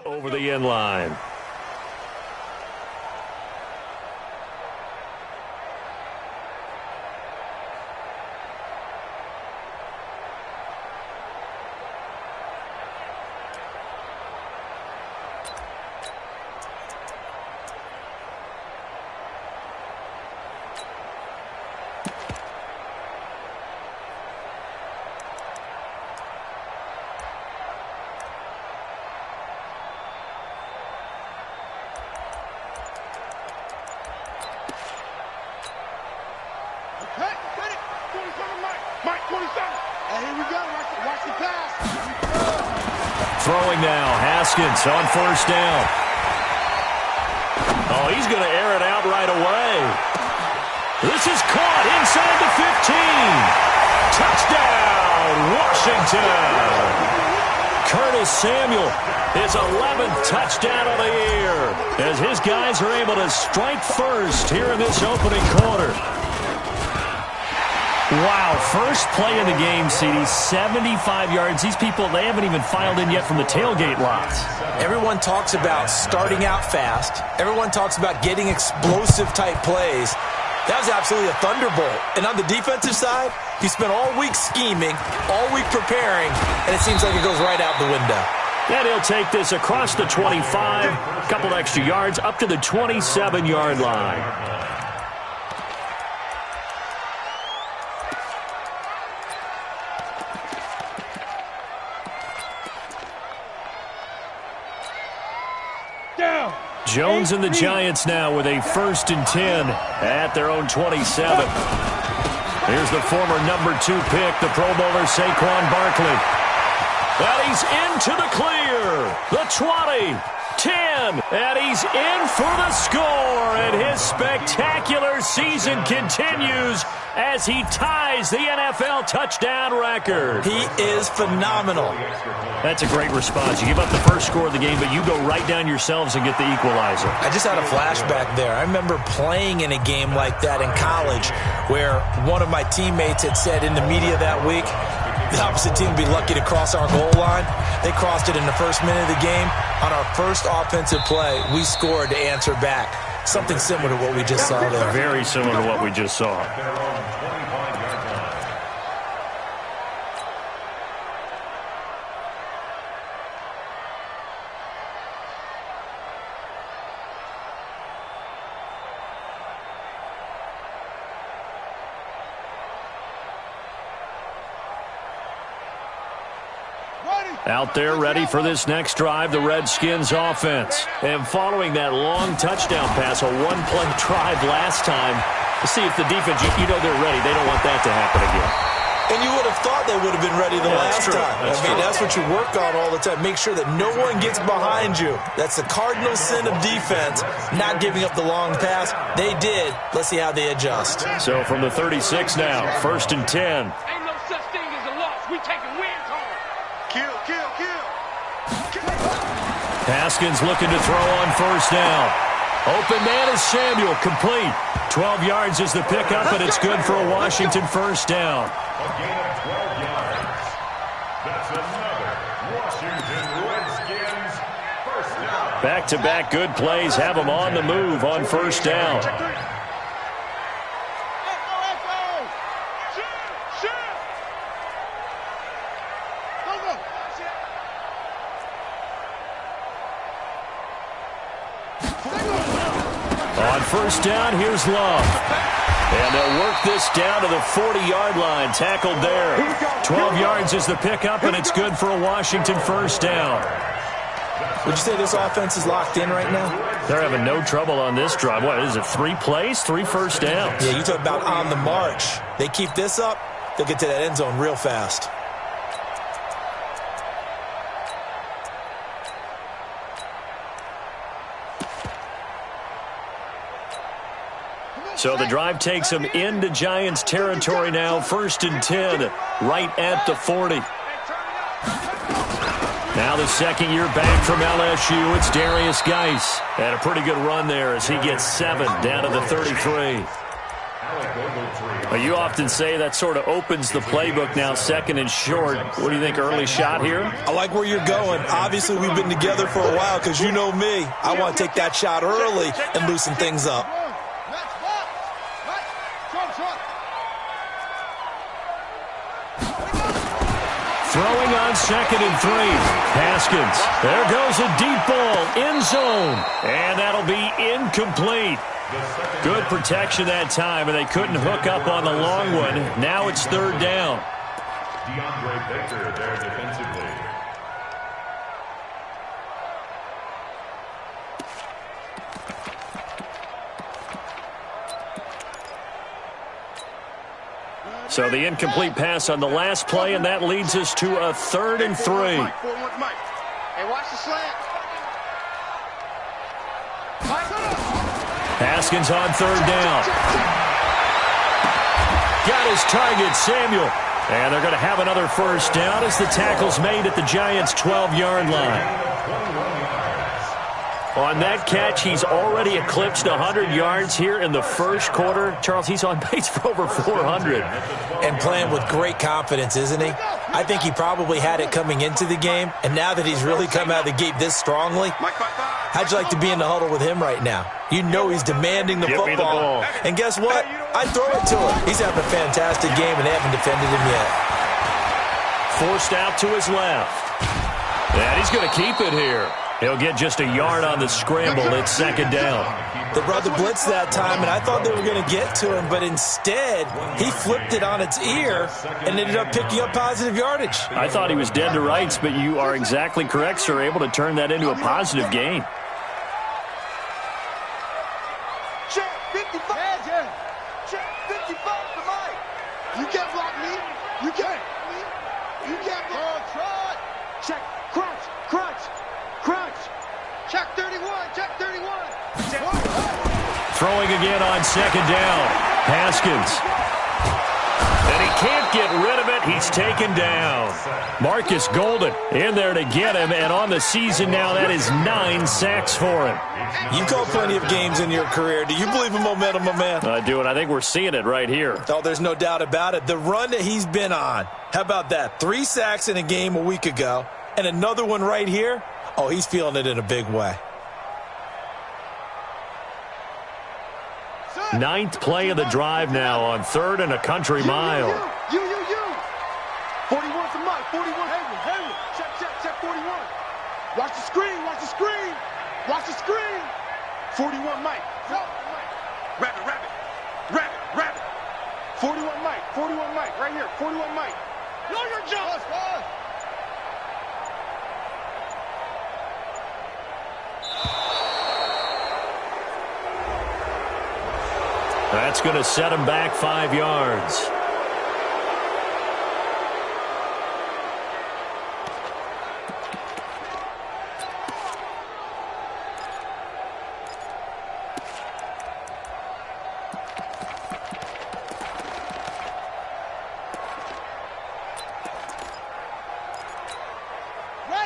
Over the end line. Throwing now, Haskins on first down. Oh, he's going to air it out right away. This is caught inside the 15. Touchdown, Washington. Curtis Samuel, his 11th touchdown of the year, as his guys are able to strike first here in this opening quarter. Wow, first play of the game, CD, 75 yards. These people, they haven't even filed in yet from the tailgate lots. Everyone talks about starting out fast. Everyone talks about getting explosive-type plays. That was absolutely a thunderbolt. And on the defensive side, he spent all week scheming, all week preparing, and it seems like it goes right out the window. And he'll take this across the 25, a couple extra yards, up to the 27-yard line. Jones and the Giants now with a 1st and 10 at their own 27. Here's the former number 2 pick, the Pro Bowler Saquon Barkley. And he's into the clear. The 20, 10, and he's in for the score. And his spectacular season continues as he ties the NFL touchdown record. He is phenomenal. That's a great response. You give up the first score of the game, but you go right down yourselves and get the equalizer. I just had a flashback there. I remember playing in a game like that in college where one of my teammates had said in the media that week, the opposite team would be lucky to cross our goal line. They crossed it in the first minute of the game. On our first offensive play, we scored to answer back. Something similar to what we just saw there. Very similar to what we just saw. Out there ready for this next drive, the Redskins offense. And following that long touchdown pass, a one-play drive last time, to see if the defense, you know they're ready. They don't want that to happen again. And you would have thought they would have been ready the last time. That's what you work on all the time. Make sure that no one gets behind you. That's the cardinal sin of defense, not giving up the long pass. They did. Let's see how they adjust. So from the 36 now, 1st and 10. Ain't no such thing as a loss. We taking wins home. Kill. Haskins looking to throw on first down. Open man is Samuel, complete. 12 yards is the pickup, and it's good for a Washington first down. A gain of 12 yards. That's another Washington Redskins first down. Back-to-back good plays have them on the move on first down. On first down, here's Love. And they'll work this down to the 40-yard line. Tackled there. 12 yards is the pickup, and it's good for a Washington first down. Would you say this offense is locked in right now? They're having no trouble on this drive. What is it, 3 plays, 3 first downs? Yeah, you talk about on the march. They keep this up, they'll get to that end zone real fast. So the drive takes them into Giants territory now. 1st and 10, right at the 40. Now the second year back from LSU, it's Darius Geis. Had a pretty good run there as he gets 7 down to the 33. Well, you often say that sort of opens the playbook now, second and short. What do you think, early shot here? I like where you're going. Obviously, we've been together for a while because you know me. I want to take that shot early and loosen things up. Throwing on second and 3. Haskins. There goes a deep ball. End zone. And that'll be incomplete. Good protection that time, and they couldn't hook up on the long one. Now it's third down. DeAndre Baker there defensively. So the incomplete pass on the last play, and that leads us to a third and 3. Hey, watch the slant. Haskins on third down. Got his target, Samuel. And they're going to have another first down as the tackle's made at the Giants' 12-yard line. On that catch, he's already eclipsed 100 yards here in the first quarter. Charles, he's on pace for over 400. And playing with great confidence, isn't he? I think he probably had it coming into the game, and now that he's really come out of the gate this strongly, how'd you like to be in the huddle with him right now? You know he's demanding the Give me the football. ball. And guess what? I'd throw it to him. He's having a fantastic game, and they haven't defended him yet. Forced out to his left. And he's going to keep it here. He'll get just a yard on the scramble. It's second down. They brought the blitz that time, and I thought they were going to get to him, but instead, he flipped it on its ear and ended up picking up positive yardage. I thought he was dead to rights, but you are exactly correct, sir, able to turn that into a positive gain. Check 55. Check 55 to Mike. You can't block me. You can't. You can't block. Check. Crunch. Crunch. Crunch. Check 31. Check 31. Throwing again on second down. Haskins. And he can't get rid of it. He's taken down. Marcus Golden in there to get him. And on the season now, that is 9 sacks for him. You've called plenty of games in your career. Do you believe in momentum, my man? I do, and I think we're seeing it right here. Oh, there's no doubt about it. The run that he's been on. How about that? 3 sacks in a game a week ago. And another one right here. Oh, he's feeling it in a big way. 9th play of the drive now on third and a country mile. You. 41 to Mike. 41. Henry. Check 41. Watch the screen. Watch the screen. Watch the screen. 41 Mike. Rabbit. 41 Mike. 41 Mike. Right here. 41 Mike. Know your job. That's going to set him back 5 yards.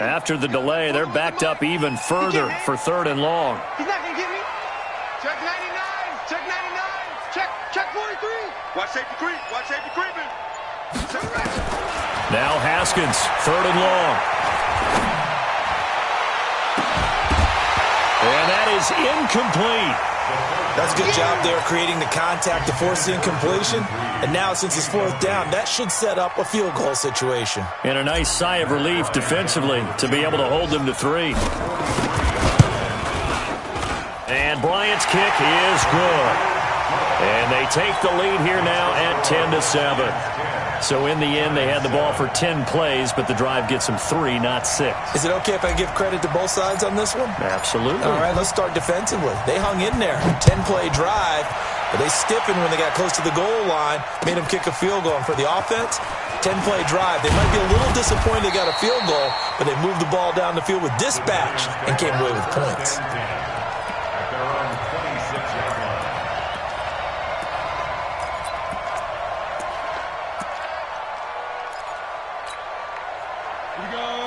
After the delay, they're backed up even further for third and long. He's not going to get me. Check 99. Check 99. Check 43. Watch safety creep. Watch safety creeping. Now Haskins, third and long. And that is incomplete. That's a good job there creating the contact to force the incompletion. And now since it's fourth down, that should set up a field goal situation. And a nice sigh of relief defensively to be able to hold them to 3. And Bryant's kick is good. And they take the lead here now at 10-7. So in the end, they had the ball for 10 plays, but the drive gets them 3, not 6. Is it okay if I give credit to both sides on this one? Absolutely. All right, let's start defensively. They hung in there. 10-play drive, but they stiffened when they got close to the goal line, made them kick a field goal. And for the offense, 10-play drive. They might be a little disappointed they got a field goal, but they moved the ball down the field with dispatch and came away with points.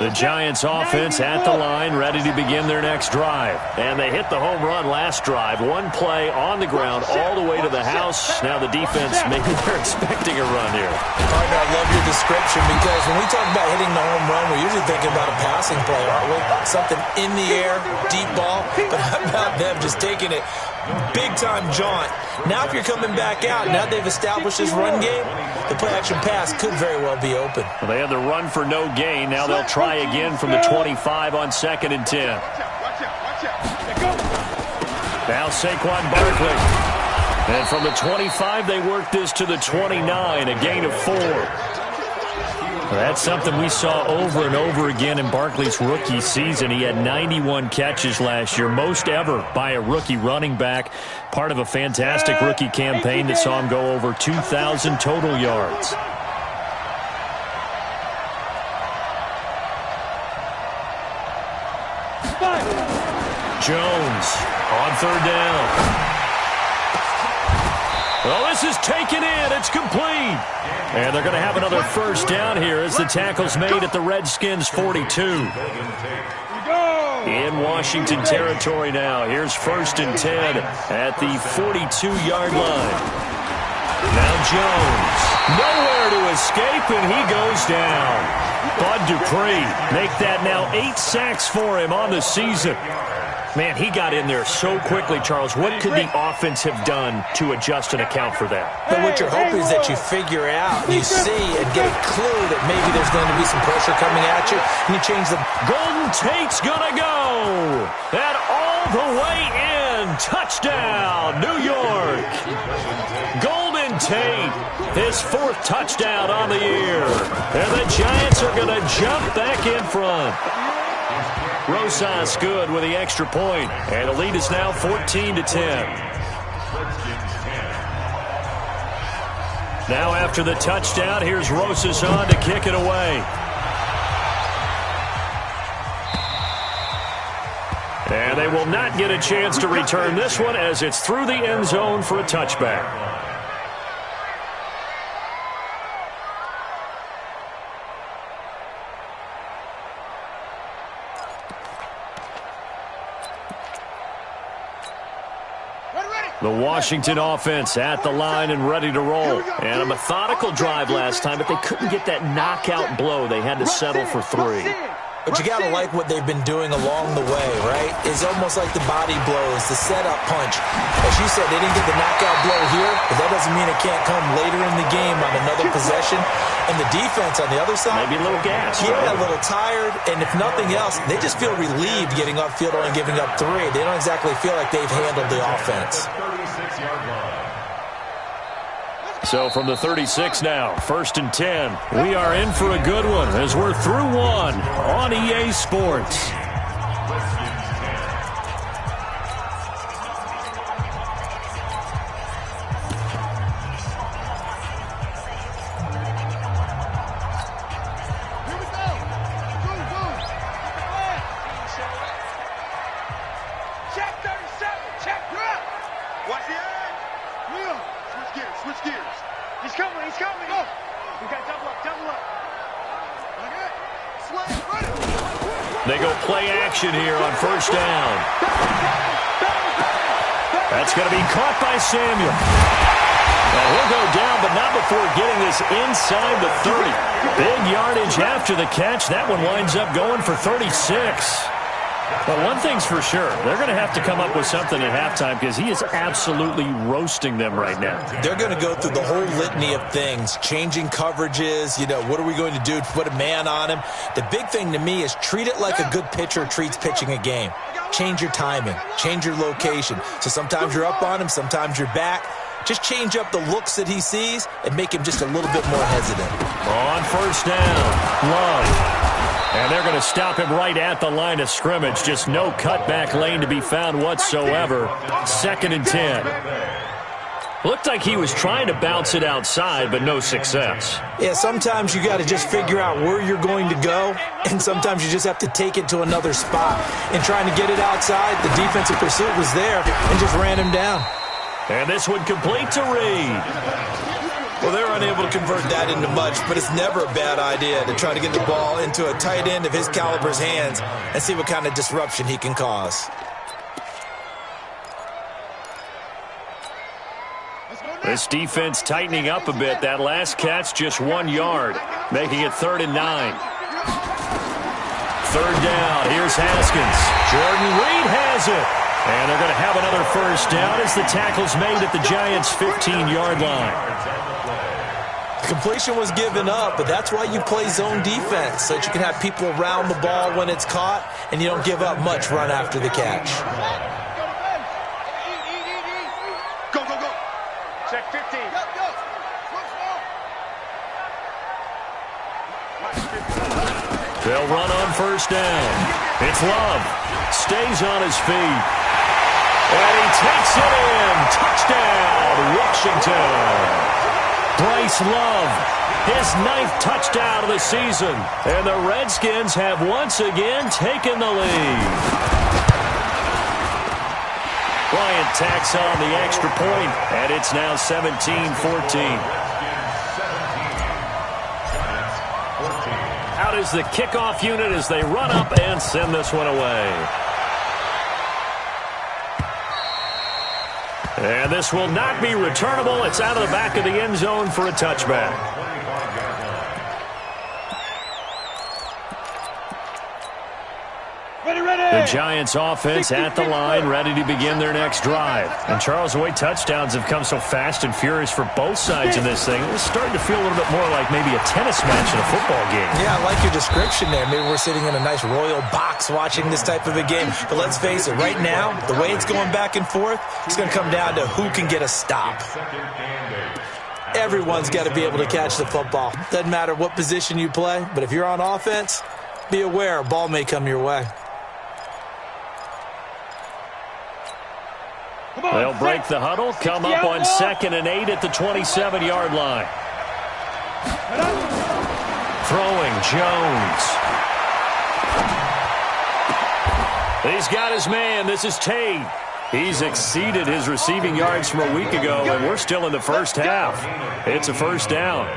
The Giants offense at the line, ready to begin their next drive. And they hit the home run last drive. One play on the ground all the way to the house. Now the defense, maybe they're expecting a run here. Partner, I love your description because when we talk about hitting the home run, we're usually thinking about a passing play, aren't we? Something in the air, deep ball. But how about them just taking it big-time jaunt? Now if you're coming back out, now they've established this run game, the play-action pass could very well be open. Well, they had the run for no gain. Now they'll try again from the 25 on 2nd and 10. Now Saquon Barkley. And from the 25, they work this to the 29, a gain of 4. That's something we saw over and over again in Barkley's rookie season. He had 91 catches last year, most ever by a rookie running back. Part of a fantastic rookie campaign that saw him go over 2,000 total yards. Jones on 3rd down. Well, this is taken in. It's complete. And they're going to have another first down here as the tackle's made at the Redskins' 42. In Washington territory now. Here's 1st and 10 at the 42-yard line. Now Jones. Nowhere to escape, and he goes down. Bud Dupree make that now 8 sacks for him on the season. Man, he got in there so quickly, Charles. What could the offense have done to adjust and account for that? But what you're hoping is that you figure out, you see, and get a clue that maybe there's going to be some pressure coming at you, and you change the... Golden Tate's going to go! And all the way in! Touchdown, New York! Golden Tate, his 4th touchdown on the year. And the Giants are going to jump back in front. Rosas good with the extra point, and the lead is now 14-10. Now after the touchdown, here's Rosas on to kick it away. And they will not get a chance to return this one as it's through the end zone for a touchback. The Washington offense at the line and ready to roll. And a methodical drive last time, but they couldn't get that knockout blow. They had to settle for 3. But you got to like what they've been doing along the way, right? It's almost like the body blows, the setup punch. As you said, they didn't get the knockout blow here, but that doesn't mean it can't come later in the game on another possession. And the defense on the other side, maybe a little gas. Yeah, right? A little tired. And if nothing else, they just feel relieved getting upfield only giving up 3. They don't exactly feel like they've handled the offense. So from the 36 now, 1st and 10. We are in for a good one as we're through 1 on EA Sports. They go play action here on 1st down. That's going to be caught by Samuel. Now he'll go down, but not before getting this inside the 30. Big yardage after the catch. That one winds up going for 36. But one thing's for sure, they're going to have to come up with something at halftime because he is absolutely roasting them right now. They're going to go through the whole litany of things, changing coverages, what are we going to do to put a man on him? The big thing to me is treat it like a good pitcher treats pitching a game. Change your timing, change your location. So sometimes you're up on him, sometimes you're back. Just change up the looks that he sees and make him just a little bit more hesitant. On 1st down, Love. And they're going to stop him right at the line of scrimmage. Just no cutback lane to be found whatsoever. 2nd and 10. Looked like he was trying to bounce it outside, but no success. Yeah, sometimes you got to just figure out where you're going to go, and sometimes you just have to take it to another spot. And trying to get it outside, the defensive pursuit was there and just ran him down. And this one complete to Reed. Well, they're unable to convert that into much, but it's never a bad idea to try to get the ball into a tight end of his caliber's hands and see what kind of disruption he can cause. This defense tightening up a bit. That last catch just 1 yard, making it 3rd and 9. 3rd down. Here's Haskins. Jordan Reed has it. And they're going to have another first down as the tackle's made at the Giants' 15-yard line. Completion was given up, but that's why you play zone defense, so that you can have people around the ball when it's caught, and you don't give up much run after the catch. Go, go, go. Check 15. They'll run on first down. It's Love. Stays on his feet. And he takes it in. Touchdown, Washington. Bryce Love, his 9th touchdown of the season. And the Redskins have once again taken the lead. Bryant tacks on the extra point, and it's now 17-14. Out is the kickoff unit as they run up and send this one away. And this will not be returnable. It's out of the back of the end zone for a touchback. The Giants offense at the line, ready to begin their next drive. And Charles, the way touchdowns have come so fast and furious for both sides in this thing, it's starting to feel a little bit more like maybe a tennis match in a football game. Yeah, I like your description there. Maybe we're sitting in a nice royal box watching this type of a game. But let's face it, right now, the way it's going back and forth, it's going to come down to who can get a stop. Everyone's got to be able to catch the football. Doesn't matter what position you play, but if you're on offense, be aware a ball may come your way. They'll break the huddle, come up on 2nd and 8 at the 27-yard line. Throwing, Jones. He's got his man. This is Tate. He's exceeded his receiving yards from a week ago, and we're still in the first half. It's a first down.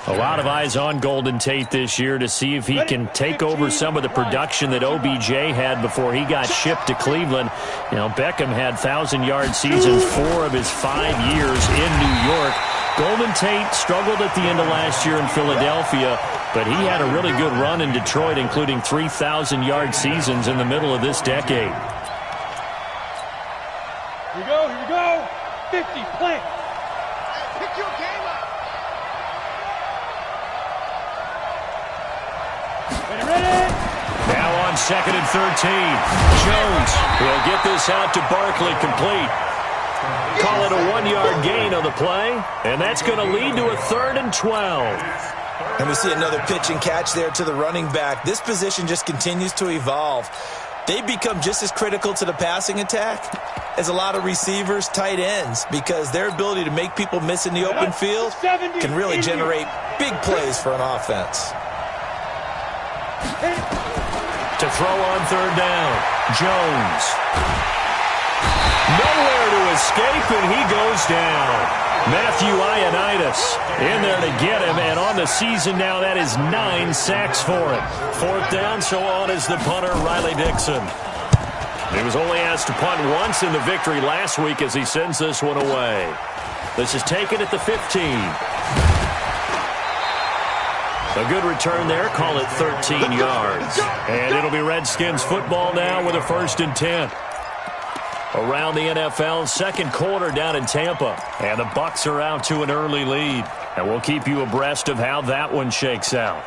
A lot of eyes on Golden Tate this year to see if he can take over some of the production that OBJ had before he got shipped to Cleveland. You know, Beckham had 1,000-yard seasons 4 of his 5 years in New York. Golden Tate struggled at the end of last year in Philadelphia, but he had a really good run in Detroit, including 3,000-yard seasons in the middle of this decade. Here we go. 50, plant. Pick your game up. Now on 2nd and 13. Jones will get this out to Barkley, complete. Call it a 1-yard gain on the play, and that's going to lead to a 3rd and 12. And we see another pitch and catch there to the running back. This position just continues to evolve. They become just as critical to the passing attack as a lot of receivers, tight ends, because their ability to make people miss in the open field can really generate big plays for an offense. To throw on 3rd down, Jones. Nowhere to escape, and he goes down. Matthew Ioannidis in there to get him, and on the season now, that is 9 sacks for him. 4th down, so on is the punter, Riley Dixon. He was only asked to punt once in the victory last week as he sends this one away. This is taken at the 15. A good return there. Call it 13 yards. And it'll be Redskins football now with a 1st and 10. Around the NFL, 2nd quarter down in Tampa. And the Bucs are out to an early lead. And we'll keep you abreast of how that one shakes out.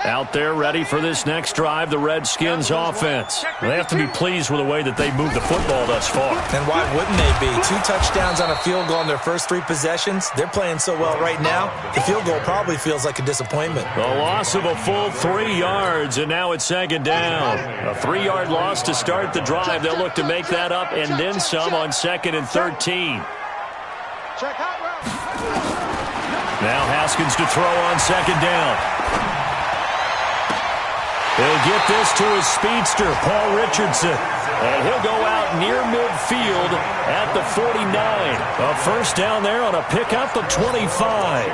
Out there ready for this next drive, the Redskins offense. They have to be pleased with the way that they moved the football thus far. And why wouldn't they be? 2 touchdowns on a field goal in their first 3 possessions. They're playing so well right now, the field goal probably feels like a disappointment. The loss of a full 3 yards, and now it's 2nd down. A 3-yard loss to start the drive. They'll look to make that up and then some on 2nd and 13. Now Haskins to throw on 2nd down. He'll get this to his speedster, Paul Richardson. And he'll go out near midfield at the 49. A first down there on a pickup of 25.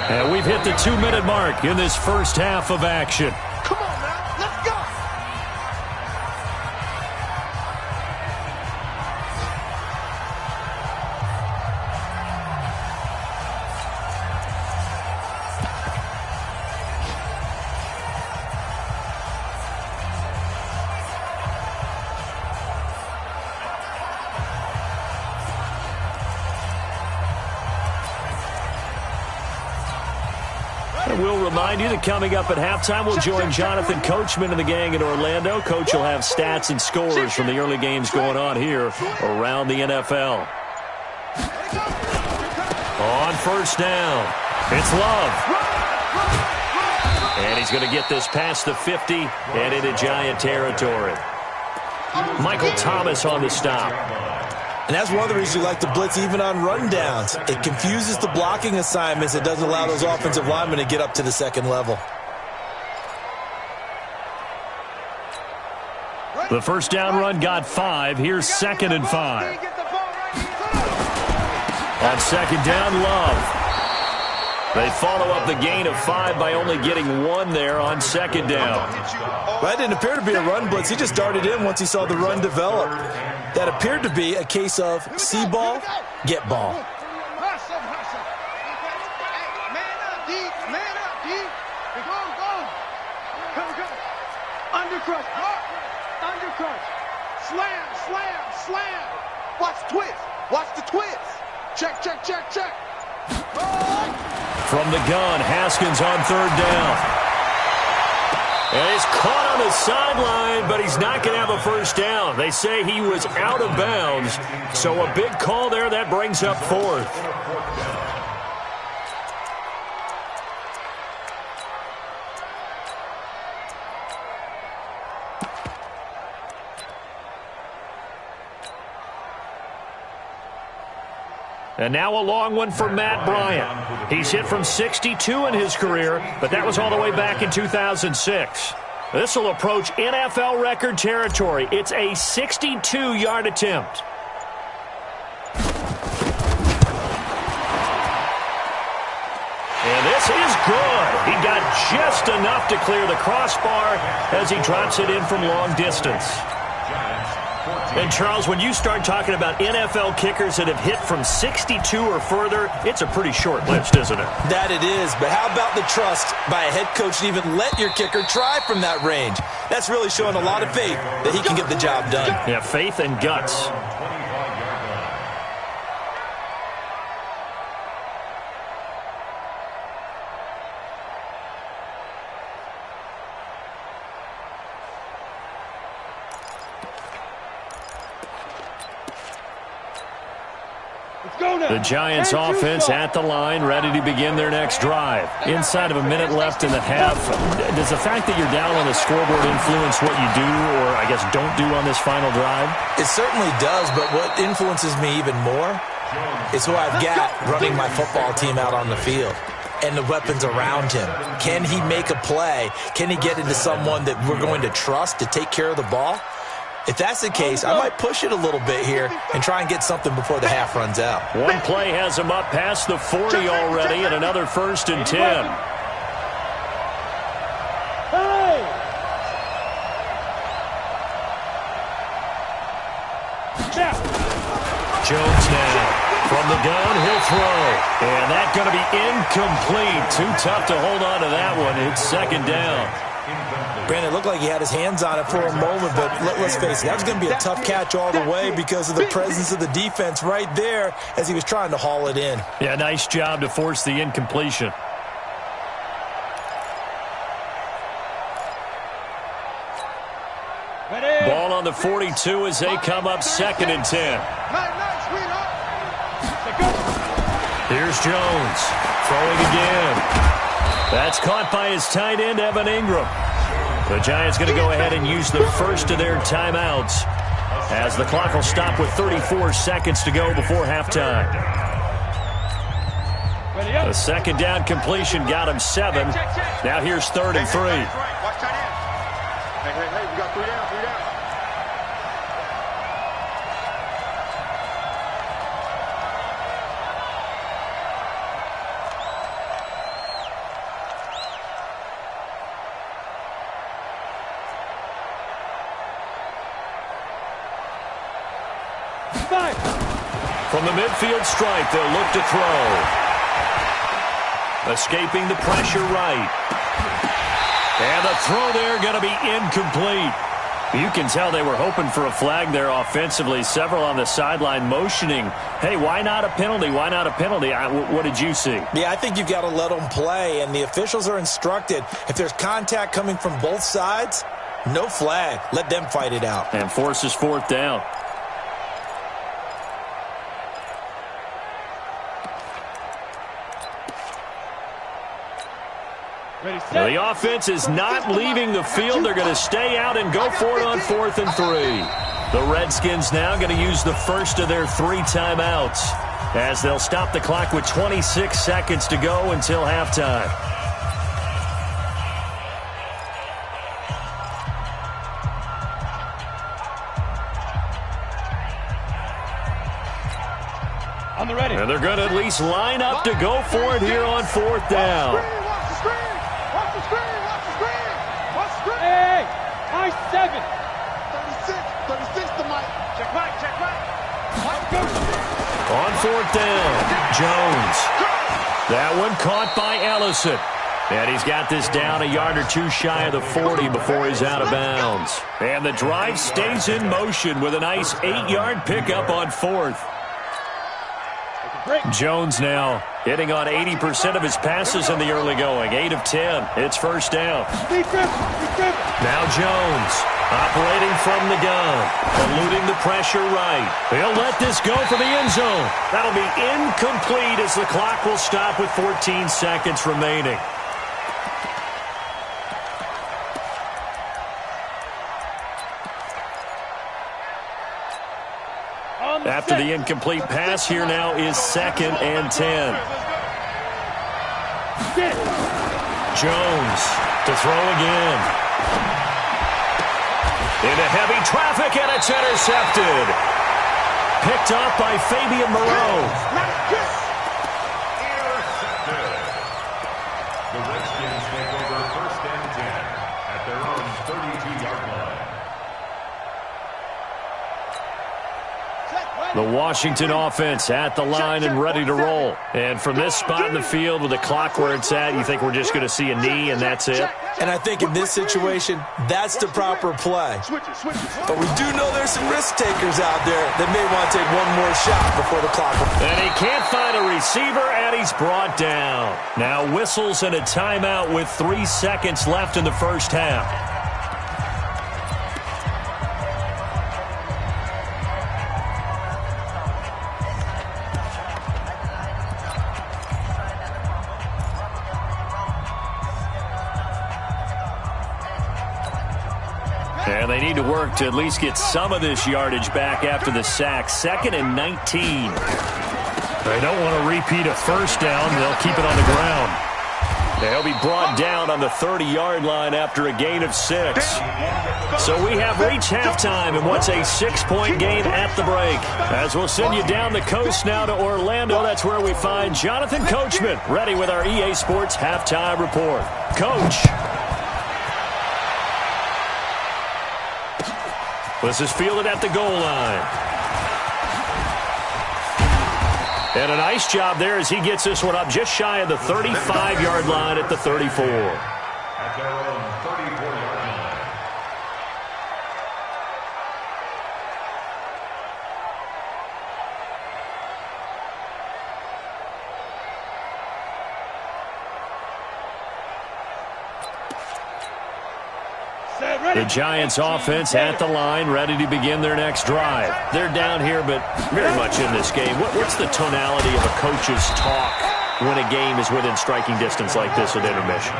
And we've hit the 2-minute mark in this first half of action. Come on now, let's go. We'll remind you that coming up at halftime, we'll join Jonathan Coachman and the gang in Orlando. Coach will have stats and scores from the early games going on here around the NFL. On first down, it's Love. And he's going to get this past the 50 and into Giant territory. Michael Thomas on the stop. And that's one of the reasons we like to blitz even on rundowns. It confuses the blocking assignments. It doesn't allow those offensive linemen to get up to the second level. The first down run got 5. Here's 2nd and 5. On second down, Love. They follow up the gain of 5 by only getting 1 there on second down. That didn't appear to be a run blitz. He just darted in once he saw the run develop. That appeared to be a case of see ball, get ball. Hustle, hustle. Man up, D. Man up, D. Go, go. Come, come. Undercrush. Undercrush. Slam, slam, slam. Watch the twist. Watch the twist. Check, check, check, check. From the gun, Haskins on third down. And he's caught on the sideline, but he's not going to have a first down. They say he was out of bounds, so a big call there that brings up 4th. And now a long one for Matt Bryant. He's hit from 62 in his career, but that was all the way back in 2006. This will approach NFL record territory. It's a 62-yard attempt. And this is good. He got just enough to clear the crossbar as he drops it in from long distance. And, Charles, when you start talking about NFL kickers that have hit from 62 or further, it's a pretty short list, isn't it? That it is, but how about the trust by a head coach to even let your kicker try from that range? That's really showing a lot of faith that he can get the job done. Yeah, faith and guts. The Giants offense at the line, ready to begin their next drive. Inside of a minute left in the half. Does the fact that you're down on the scoreboard influence what you do, or I guess don't do on this final drive? It certainly does, but what influences me even more is who I've got running my football team out on the field and the weapons around him. Can he make a play? Can he get into someone that we're going to trust to take care of the ball? If that's the case, I might push it a little bit here and try and get something before the half runs out. One play has him up past the 40 already, and another 1st and 10. Jones now. From the gun, he'll throw. And that's going to be incomplete. Too tough to hold on to that one. It's 2nd down. Brandon, it looked like he had his hands on it for a moment, but let's face it, that was going to be a tough catch all the way because of the presence of the defense right there as he was trying to haul it in. Yeah, nice job to force the incompletion. Ball on the 42 as they come up 2nd and 10. Here's Jones throwing again. That's caught by his tight end, Evan Ingram. The Giants going to go ahead and use the first of their timeouts as the clock will stop with 34 seconds to go before halftime. The second down completion got him 7. Now here's 3rd and 3. Watch tight end. Hey, we got 3 down, 3 down. From the midfield stripe, they'll look to throw. Escaping the pressure right. And the throw there going to be incomplete. You can tell they were hoping for a flag there offensively. Several on the sideline motioning, hey, why not a penalty? Why not a penalty? What did you see? Yeah, I think you've got to let them play, and the officials are instructed. If there's contact coming from both sides, no flag. Let them fight it out. And forces 4th down. The offense is not leaving the field. They're going to stay out and go for it on 4th and 3. The Redskins now going to use the first of their 3 timeouts as they'll stop the clock with 26 seconds to go until halftime. On the ready. And they're going to at least line up to go for it here on 4th down. Hey, high 7. 36 to Mike. Check right. On 4th down, Jones. That one caught by Ellison. And he's got this down a yard or 2 shy of the 40 before he's out of bounds. And the drive stays in motion with a nice 8-yard pickup on 4th. Jones now hitting on 80% of his passes in the early going. 8 of 10. It's 1st down. Now Jones operating from the gun. Eluding the pressure right. He'll let this go for the end zone. That'll be incomplete as the clock will stop with 14 seconds remaining. After the incomplete pass, here now is 2nd and 10. Jones to throw again. Into heavy traffic, and it's intercepted. Picked up by Fabian Moreau. Intercepted. The Redskins take over 1st and 10 at their own 32-yard line. The Washington offense at the line and ready to roll. And from this spot in the field with the clock where it's at, you think we're just going to see a knee and that's it? And I think in this situation, that's the proper play. But we do know there's some risk takers out there that may want to take one more shot before the clock. And he can't find a receiver, and he's brought down. Now whistles and a timeout with 3 seconds left in the 1st half. And they need to work to at least get some of this yardage back after the sack. 2nd and 19. They don't want to repeat a 1st down. They'll keep it on the ground. They'll be brought down on the 30-yard line after a gain of 6. So we have reached halftime in what's a 6-point game at the break. As we'll send you down the coast now to Orlando, that's where we find Jonathan Coachman ready with our EA Sports Halftime Report. Coach. This is fielded at the goal line. And a nice job there as he gets this one up just shy of the 35-yard line at the 34. At their own 34-yard line. The Giants offense at the line, ready to begin their next drive. They're down here, but very much in this game. What's the tonality of a coach's talk when a game is within striking distance like this at intermission?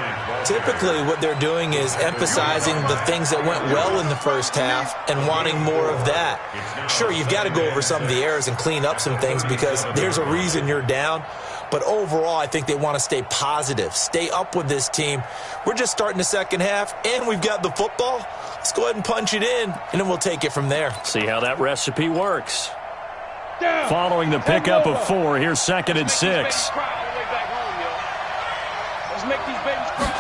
Typically, what they're doing is emphasizing the things that went well in the 1st half and wanting more of that. Sure, you've got to go over some of the errors and clean up some things because there's a reason you're down. But overall, I think they want to stay positive, stay up with this team. We're just starting the second half, and we've got the football. Let's go ahead and punch it in, and then we'll take it from there. See how that recipe works. Following the pickup of 4, here's 2nd and 6. Let's make these babies cry.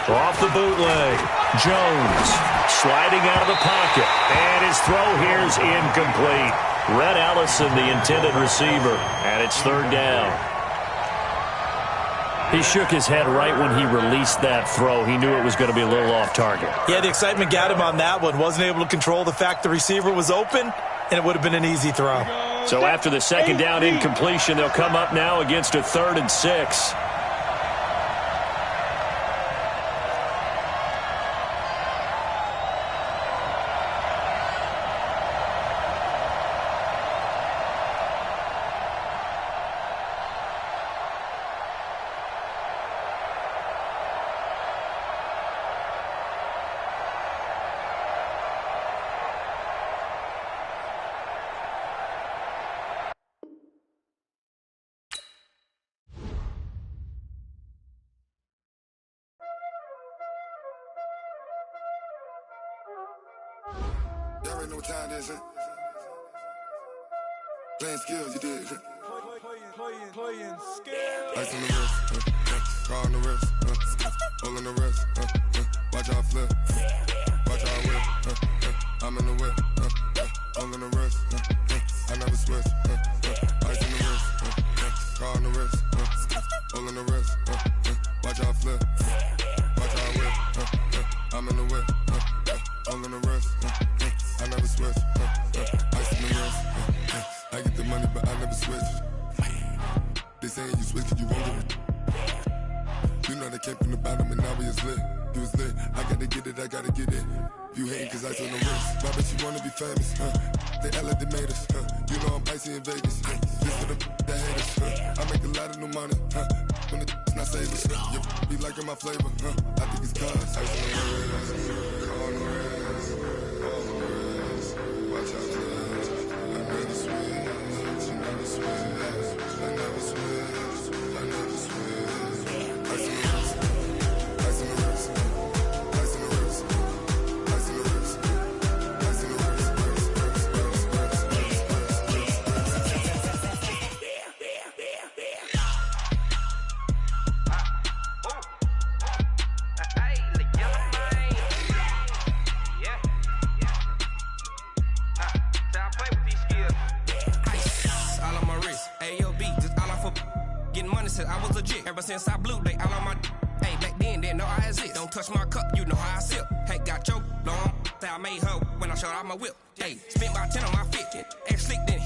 Off the bootleg. Jones sliding out of the pocket. And his throw here is incomplete. Red Allison, the intended receiver. And it's 3rd down. He shook his head right when he released that throw. He knew it was going to be a little off target. Yeah, the excitement got him on that one. Wasn't able to control the fact the receiver was open, and it would have been an easy throw. So after the 2nd down incompletion, they'll come up now against a 3rd and 6. Y'all already know what time it is, huh? Playing skills, you did. Playing skills. Ice on the wrist, car on the wrist, hole in the wrist, watch out flip, watch out whip, I'm in the whip, hole in the wrist, I never switch, ice on the wrist, car on the wrist, hole in the wrist, watch out flip, watch out whip, I'm in the whip, hole in the wrist, I never switch, ice in the wrist, I get the money but I never switch. They saying you switch and you won't get it. You know they came from the bottom and now we is lit. You was lit, I gotta get it, I gotta get it. You hating cause ice on the wrist. Why bet you wanna be famous, They act like they made us, You know I'm icy in Vegas, This for the that hate us, I make a lot of new money, When the not save us, You be liking my flavor, I think it's cause ice on the wrist, car on the wrist, all on the wrist, watch out for this. I never switch, you never switch, I never switch, I never switch. Ice on the wrist, ice on the wrist, ice on the wrist, ice on the wrist, ice on the I was legit. Ever since I blew, they all on my hey, back then, didn't know I exist. Don't touch my cup, you know how I sip. Hey, got your long, say I made her when I showed out my whip. Hey, spent about 10 on my 50. Ex-slick, then